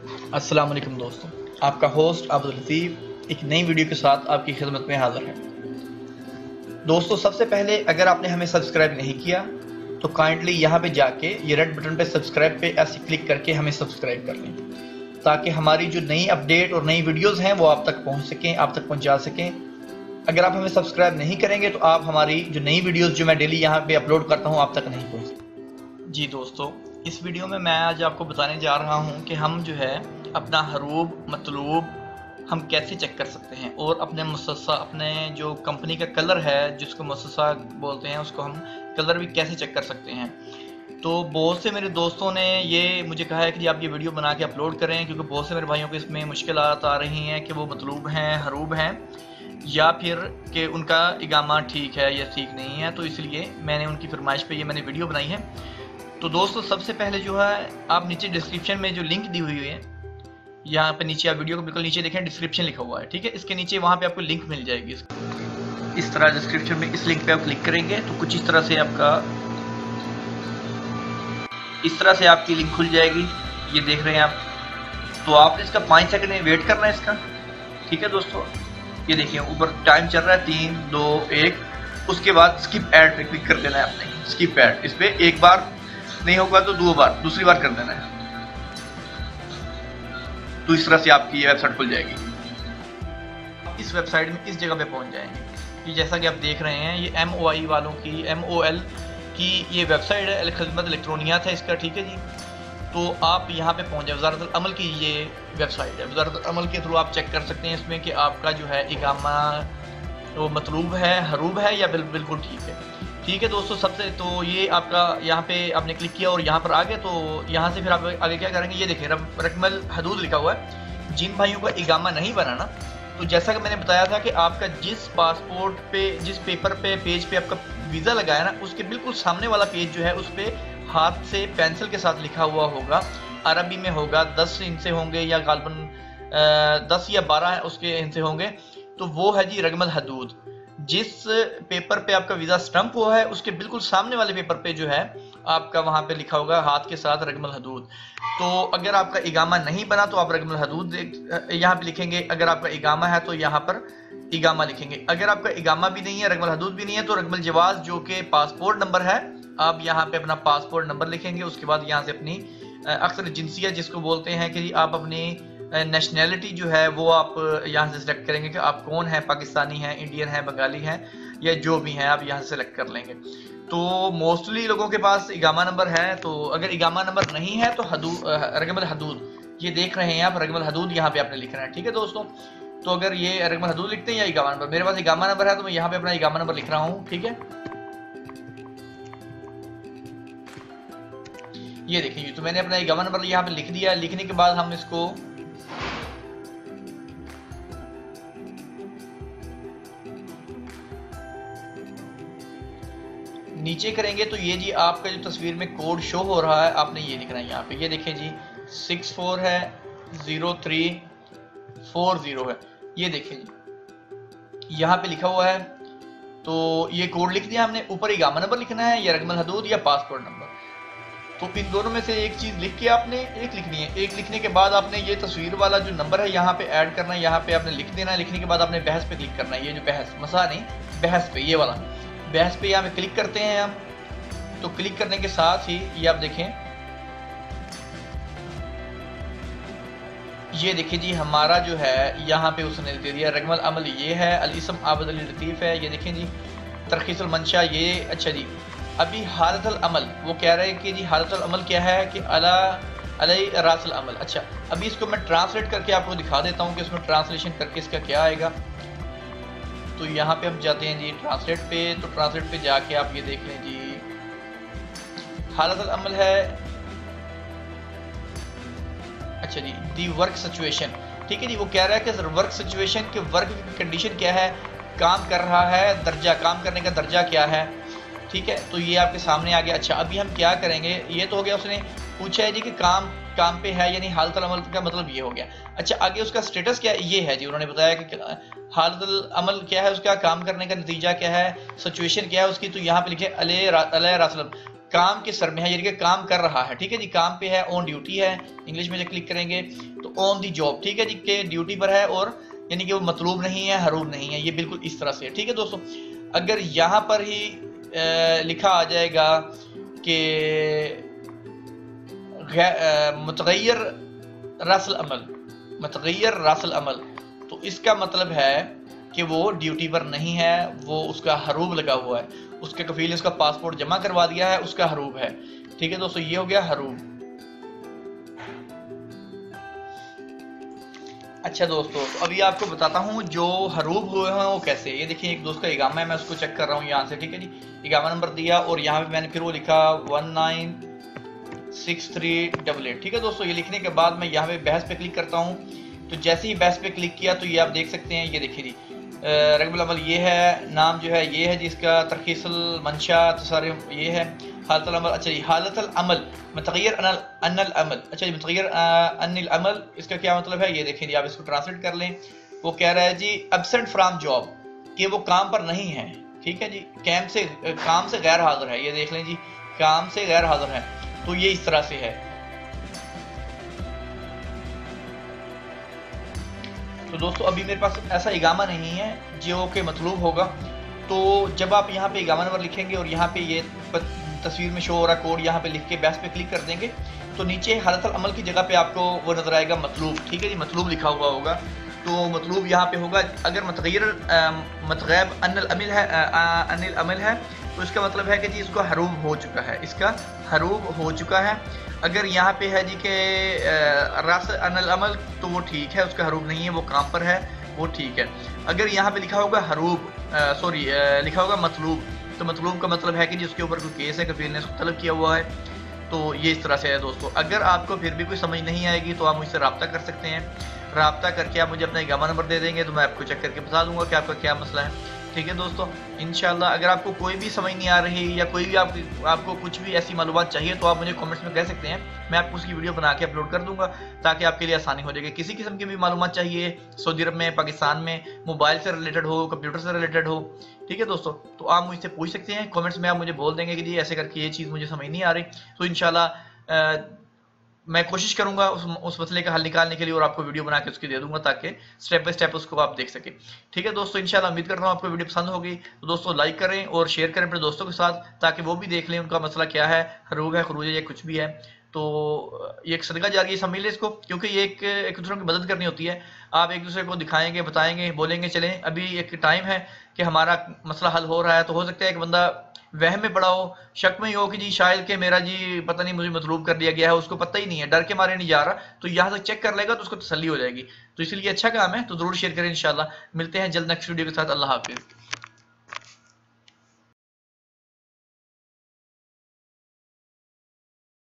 अस्सलाम वालेकुम दोस्तों, आपका होस्ट अब्दुल लतीफ़ एक नई वीडियो के साथ आपकी खिदमत में हाज़िर है। दोस्तों, सबसे पहले अगर आपने हमें सब्सक्राइब नहीं किया तो काइंडली यहाँ पे जाके ये रेड बटन पे सब्सक्राइब पे ऐसे क्लिक करके हमें सब्सक्राइब कर लें, ताकि हमारी जो नई अपडेट और नई वीडियोज़ हैं वो आप तक पहुँच सकें, आप तक पहुँचा सकें। अगर आप हमें सब्सक्राइब नहीं करेंगे तो आप हमारी जो नई वीडियोज़ जो मैं डेली यहाँ पे अपलोड करता हूँ आप तक नहीं पहुँच सकते। जी दोस्तों, इस वीडियो में मैं आज आपको बताने जा रहा हूँ कि हम जो है अपना हरूब मतलूब हम कैसे चेक कर सकते हैं, और अपने मुसस्सा अपने जो कंपनी का कलर है जिसको मुसस्सा बोलते हैं उसको हम कलर भी कैसे चेक कर सकते हैं। तो बहुत से मेरे दोस्तों ने ये मुझे कहा है कि आप ये वीडियो बना के अपलोड करें, क्योंकि बहुत से मेरे भाइयों को इसमें मुश्किलात आ रही हैं कि वो मतलूब हैं, हरूब हैं, या फिर कि उनका इकामा ठीक है या ठीक नहीं है। तो इसलिए मैंने उनकी फरमाइश पे ये मैंने वीडियो बनाई है। तो दोस्तों, सबसे पहले जो है आप नीचे डिस्क्रिप्शन में जो लिंक दी हुई है, यहाँ पे नीचे आप वीडियो को बिल्कुल नीचे देखें, डिस्क्रिप्शन लिखा हुआ है, ठीक है। इसके नीचे वहाँ पे आपको लिंक मिल जाएगी। इस तरह डिस्क्रिप्शन में इस लिंक पे आप क्लिक करेंगे तो कुछ इस तरह से आपकी लिंक खुल जाएगी। ये देख रहे हैं आप। तो आपने इसका 5 सेकंड में वेट करना है इसका, ठीक है दोस्तों। ये देखिए ऊपर टाइम चल रहा है 3 2 1। उसके बाद स्किप ऐड पे क्लिक कर देना है आपने। स्किप ऐड, इस पर एक बार नहीं होगा तो दूसरी बार कर देना है। तो इस तरह से आपकी ये वेबसाइट खुल जाएगी। इस वेबसाइट में इस जगह पे पहुंच जाएंगे कि जैसा कि आप देख रहे हैं ये MOI वालों की MOL की ये वेबसाइट है, खिदमत इलेक्ट्रोनियात है इसका, ठीक है जी। तो आप यहाँ पे पहुँच जाए। वज़ारत अमल की ये वेबसाइट है। वज़ारत अमल के थ्रू आप चेक कर सकते हैं इसमें कि आपका जो है इकामा वो मतलूब है, हरूब है या बिल्कुल ठीक है। ठीक है दोस्तों, सबसे तो ये आपका यहाँ पे आपने क्लिक किया और यहाँ पर आ गए। तो यहाँ से फिर आप आगे क्या करेंगे, ये देखिए रकमल हदूद लिखा हुआ है। जिन भाइयों का इकामा नहीं बना ना, तो जैसा कि मैंने बताया था कि आपका जिस पासपोर्ट पे जिस पेपर पे पेज पे आपका वीज़ा लगाया ना, उसके बिल्कुल सामने वाला पेज जो है उस पर हाथ से पेंसिल के साथ लिखा हुआ होगा, अरबी में होगा, 10 हिंसे होंगे या गालबन 10 या 12 उसके हिंसे होंगे। तो वो है जी रकमल हदूद। जिस पेपर पे आपका वीज़ा स्टंप हुआ है उसके बिल्कुल सामने वाले पेपर पे जो है आपका वहाँ पे लिखा होगा हाथ के साथ रकमल हदूद। तो अगर आपका इकामा नहीं बना तो आप रकमल हदूद यहाँ पे लिखेंगे। अगर आपका इकामा है तो यहाँ पर इकामा लिखेंगे। अगर आपका इकामा भी नहीं है, रकमल हदूद भी नहीं है, तो रकमल जवाज़ जो कि पासपोर्ट नंबर है, आप यहाँ पे अपना पासपोर्ट नंबर लिखेंगे। उसके बाद यहाँ से अपनी अक्सर जिनसियत जिसको बोलते हैं कि आप अपनी नेशनैलिटी जो है वो आप यहाँ से सिलेक्ट करेंगे कि आप कौन है, पाकिस्तानी हैं, इंडियन है, बंगाली हैं, या जो भी हैं आप यहाँ से सिलेक्ट कर लेंगे। तो मोस्टली लोगों के पास इकामा नंबर है। तो अगर इकामा नंबर नहीं है तो रकमल हदूद ये देख रहे हैं आप, रकमल हदूद यहाँ पे आपने लिखना है, ठीक है दोस्तों। तो अगर ये रकमल हदूद लिखते हैं या इकामा नंबर, मेरे पास इकामा नंबर है तो मैं यहाँ पे अपना इकामा नंबर लिख रहा हूँ, ठीक है। ये देखिए तो मैंने अपना इकामा नंबर यहाँ पे लिख दिया। लिखने के बाद हम इसको नीचे करेंगे तो ये जी आपका जो तस्वीर में कोड शो हो रहा है आपने ये लिखना है यहाँ पे। ये देखें जी 64 है 0340 है, ये देखें जी यहाँ पे लिखा हुआ है। तो ये कोड लिख दिया हमने। ऊपर इकामा नंबर लिखना है या रकमल हदूद या पासपोर्ट नंबर। तो इन दोनों में से एक चीज़ लिख के आपने एक लिखनी है। एक लिखने के बाद आपने ये तस्वीर वाला जो नंबर है यहाँ पे ऐड करना है, यहाँ पे आपने लिख देना है। लिखने के बाद आपने बहस पे क्लिक करना है। ये जो बहस मसा नहीं, बहस पे, ये वाला बहस पे यहाँ पे क्लिक करते हैं हम। तो क्लिक करने के साथ ही ये आप देखें, ये देखिए जी हमारा जो है यहाँ पे उसने दे दिया रकमल अमल ये है, अल-इस्म आबिद अली लतीफ़ है। ये देखें जी तरखीसुल मंशा ये। अच्छा जी, अभी हालतुल अमल वो कह रहे हैं कि जी हालतुल अमल क्या है कि अला अलई रासल अमल। अच्छा, अभी इसको मैं ट्रांसलेट करके आपको दिखा देता हूँ कि इसमें ट्रांसलेशन करके इसका क्या आएगा। तो यहाँ पे हम जाते हैं जी ट्रांसलेट पे। तो ट्रांसलेट पे जाके आप ये देख लें जी हालतुल अमल है। अच्छा जी, दी वर्क सिचुएशन, ठीक है जी। वो कह रहा है कि वर्क सिचुएशन के वर्क की कंडीशन क्या है, काम कर रहा है, दर्जा, काम करने का दर्जा क्या है, ठीक है। तो ये आपके सामने आ गया। अच्छा, अभी हम क्या करेंगे, ये तो हो गया, उसने पूछा है जी कि काम पे है, यानी हालतुल अमल का मतलब ये हो गया। अच्छा, आगे उसका स्टेटस क्या है, ये है जी। उन्होंने बताया कि हालतुल अमल क्या है उसका, काम करने का नतीजा क्या है, सिचुएशन क्या है उसकी। तो यहाँ पे लिखे अले रासलम, काम के सर में है, यानी कि काम कर रहा है, ठीक है जी, काम पे है, ऑन ड्यूटी है, इंग्लिश में जब क्लिक करेंगे तो ऑन दी जॉब, ठीक है जी, के ड्यूटी पर है, और यानी कि वो मतलूब नहीं है, हरूब नहीं है, ये बिल्कुल इस तरह से है, ठीक है दोस्तों। अगर यहाँ पर ही लिखा आ जाएगा कि मुतगय्यर रसल अमल, मुतगय्यर रसल अमल, तो इसका मतलब है कि वो ड्यूटी पर नहीं है, वो उसका हरूब लगा हुआ है, उसके कफील ने उसका पासपोर्ट जमा करवा दिया है, उसका हरूब है, ठीक है दोस्तों, ये हो गया हरूब। अच्छा दोस्तों, तो अभी आपको बताता हूँ जो हरूब हुए हैं वो कैसे। ये देखिए एक दोस्त का इगामा है, मैं उसको चेक कर रहा हूँ यहाँ से, ठीक है जी, इगामा नंबर दिया और यहाँ पे मैंने फिर वो लिखा 196388, ठीक है दोस्तों। ये लिखने के बाद मैं यहाँ पे बहस पे क्लिक करता हूँ, तो जैसे ही बहस पे क्लिक किया तो ये आप देख सकते हैं, ये देखिए जी रगबुल अमल ये है, नाम जो है ये है जिसका तरकीसल मंशा तसारिफ ये है, हालतल अमल, अच्छा जी हालतल अमल मुतगय्यर अनल अमल, अच्छा जी मुतगय्यर अनिल अमल, इसका क्या मतलब है ये देखें जी, आप इसको ट्रांसलेट कर लें। वो कह रहा है जी एब्सेंट फ्रॉम जॉब, कि वो काम पर नहीं है, ठीक है जी, काम से गैर हाजिर है, ये देख लें जी, काम से गैर हाजिर है, तो ये इस तरह से है। तो दोस्तों अभी मेरे पास ऐसा इगामा नहीं है जो कि मतलूब होगा, तो जब आप यहाँ पे इगामा नंबर लिखेंगे और यहाँ पे ये तस्वीर में शो हो रहा कोड यहाँ पे लिख के बैस पे क्लिक कर देंगे तो नीचे हालतल अमल की जगह पे आपको वो नजर आएगा मतलूब, ठीक है जी, मतलूब लिखा हुआ होगा, तो मतलूब यहाँ पे होगा। अगर मुतगय्यर मतगैब अनिल अमिल है, अनिल अमल है, तो इसका मतलब है कि जी इसका हरूब हो चुका है, इसका हरूब हो चुका है। अगर यहाँ पे है जी के रस अनिल अमल, तो वो ठीक है, उसका हरूब नहीं है, वो काम पर है, वो ठीक है। अगर यहाँ पे लिखा होगा हरूब, सॉरी लिखा होगा मतलूब, तो मतलूब का मतलब है कि जिसके ऊपर कोई केस है, कफील ने उसको तलब किया हुआ है, तो ये इस तरह से है दोस्तों। अगर आपको फिर भी कोई समझ नहीं आएगी तो आप मुझसे रब्ता कर सकते हैं, रब्ता करके आप मुझे अपना इगामा नंबर दे देंगे तो मैं आपको चेक करके बता दूंगा कि आपका क्या मसला है, ठीक है दोस्तों। इंशाल्लाह अगर आपको कोई भी समझ नहीं आ रही या कोई भी आपको कुछ भी ऐसी मालूमात चाहिए तो आप मुझे कमेंट्स में कह सकते हैं, मैं आपको उसकी वीडियो बना के अपलोड कर दूंगा ताकि आपके लिए आसानी हो जाएगी। किसी किस्म की भी मालूमात चाहिए सऊदी अरब में, पाकिस्तान में, मोबाइल से रिलेटेड हो, कंप्यूटर से रिलेटेड हो, ठीक है दोस्तों, तो आप मुझसे पूछ सकते हैं कमेंट्स में, आप मुझे बोल देंगे कि जी ऐसे करके ये चीज़ मुझे समझ नहीं आ रही, तो इंशाल्लाह मैं कोशिश करूंगा उस मसले का हल निकालने के लिए और आपको वीडियो बना के उसकी दे दूंगा ताकि स्टेप बाय स्टेप उसको आप देख सकें, ठीक है दोस्तों। इंशाल्लाह उम्मीद करता हूँ आपको वीडियो पसंद होगी, तो दोस्तों लाइक करें और शेयर करें अपने दोस्तों के साथ ताकि वो भी देख लें उनका मसला क्या है, हरूब है, खरूज है या कुछ भी है, तो ये एक सदका जारी है, समझ लें इसको, क्योंकि ये एक दूसरे की मदद करनी होती है। आप एक दूसरे को दिखाएंगे, बताएंगे, बोलेंगे चलें अभी एक टाइम है कि हमारा मसला हल हो रहा है, तो हो सकता है एक बंदा वहम में पड़ा हो, शक में ही हो कि जी शायद कि मेरा जी पता नहीं मुझे मतलूब कर दिया गया है, उसको पता ही नहीं है, डर के मारे नहीं जा रहा, तो यहाँ से चेक कर लेगा तो उसको तसल्ली हो जाएगी, तो इसलिए अच्छा काम है, तो जरूर शेयर करें। इंशाल्लाह मिलते हैं जल्द नेक्स्ट वीडियो के साथ। अल्लाह हाफिज।